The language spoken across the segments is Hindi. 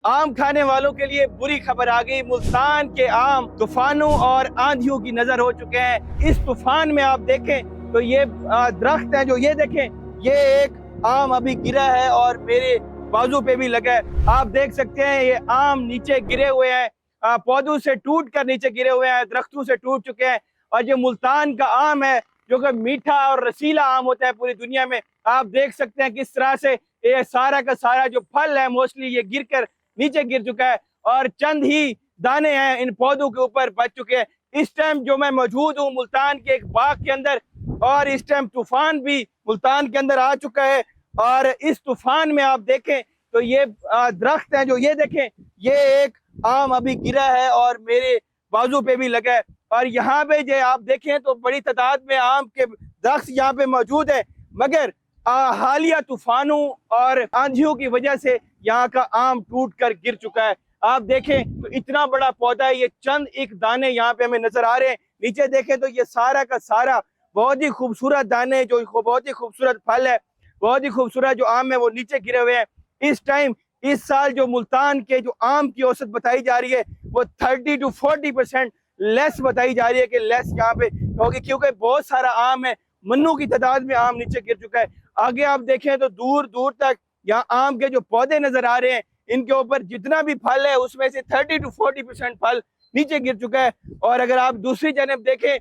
आम खाने वालों के लिए बुरी खबर आ गई। मुल्तान के आम तूफानों और आंधियों की नजर हो चुके हैं। इस तूफान में आप देखें तो ये दरख्त है जो ये देखें, ये एक आम अभी गिरा है और मेरे बाजू पे भी लगा है। आप देख सकते हैं ये आम नीचे गिरे हुए हैं, पौधों से टूट कर नीचे गिरे हुए हैं, दरख्तों से टूट चुके हैं। और ये मुल्तान का आम है जो कि मीठा और रसीला आम होता है पूरी दुनिया में। आप देख सकते हैं किस तरह से ये सारा का सारा जो फल है मोस्टली ये गिर कर नीचे गिर चुका है और चंद ही दाने हैं इन पौधों के ऊपर बच चुके हैं। इस टाइम जो मैं मौजूद हूँ मुल्तान के एक बाग के अंदर, और इस टाइम तूफान भी मुल्तान के अंदर आ चुका है। और इस तूफान में आप देखें तो ये दरख्त है जो ये देखें, ये एक आम अभी गिरा है और मेरे बाजू पे भी लगा है। और यहाँ पे जो आप देखें तो बड़ी तादाद में आम के दरख्त यहाँ पे मौजूद है, मगर हालिया तूफानों और आंधियों की वजह से यहाँ का आम टूट कर गिर चुका है। आप देखें तो इतना बड़ा पौधा है, ये चंद एक दाने यहाँ पे हमें नजर आ रहे हैं। नीचे देखें तो ये सारा का सारा बहुत ही खूबसूरत दाने, जो बहुत ही खूबसूरत फल है, बहुत ही खूबसूरत जो आम है वो नीचे गिरे हुए हैं। इस टाइम इस साल जो मुल्तान के जो आम की औसत बताई जा रही है वो 30 to 40% लेस बताई जा रही है कि लेस यहाँ पे होगी, क्योंकि बहुत सारा आम है, मन्नों की तादाद में आम नीचे गिर चुका है। आगे आप देखें तो दूर दूर तक यहाँ आम के जो पौधे नजर आ रहे हैं, इनके ऊपर जितना भी फल है उसमें से 30 to 40% फल नीचे गिर चुका है। और अगर आप दूसरी जानब देखें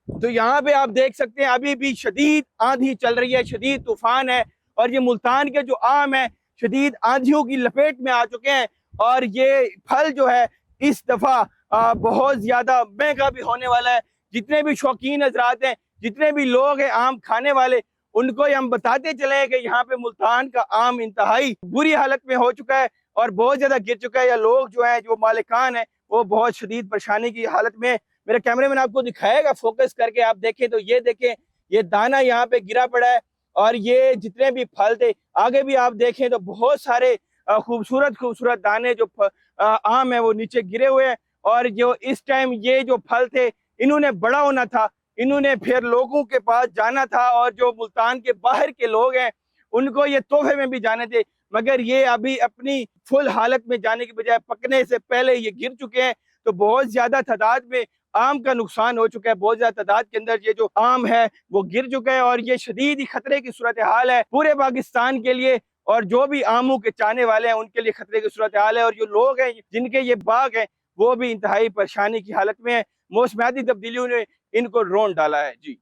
तो यहाँ पे आप देख सकते हैं अभी भी शदीद आंधी चल रही है, शदीद तूफान है। और ये मुल्तान के जो आम है शदीद आंधियों की लपेट में आ चुके हैं। और ये फल जो है इस दफा बहुत ज्यादा महंगा भी होने वाला है। जितने भी शौकीन हजरात हैं, जितने भी लोग हैं आम खाने वाले, उनको हम बताते चले कि यहाँ पे मुल्तान का आम इंतहाई बुरी हालत में हो चुका है और बहुत ज्यादा गिर चुका है। या लोग जो है जो मालिकान है वो बहुत शदीद परेशानी की हालत में। मेरा कैमरामैन आपको दिखाएगा फोकस करके, आप देखें तो ये देखें, ये दाना यहाँ पे गिरा पड़ा है। और ये जितने भी फल थे आगे भी आप देखें तो बहुत सारे खूबसूरत खूबसूरत दाने जो आम है वो नीचे गिरे हुए हैं। और जो इस टाइम ये जो फल थे इन्होंने बड़ा होना था, इन्होंने फिर लोगों के पास जाना था, और जो मुल्तान के बाहर के लोग हैं उनको ये तोहफे में भी जाने थे, मगर ये अभी अपनी फुल हालत में जाने की बजाय पकने से पहले ये गिर चुके हैं। तो बहुत ज्यादा तादाद में आम का नुकसान हो चुका है, बहुत ज्यादा तादाद के अंदर ये जो आम है वो गिर चुका है। और ये शदीद ही खतरे की सूरत हाल है पूरे पाकिस्तान के लिए, और जो भी आमों के चाहने वाले हैं उनके लिए खतरे की सूरत हाल है। और जो लोग हैं जिनके ये बाग हैं वो भी इंतहाई परेशानी की हालत में है। मौसमियाती तब्दीलियों ने इनको रोन डाला है। जी।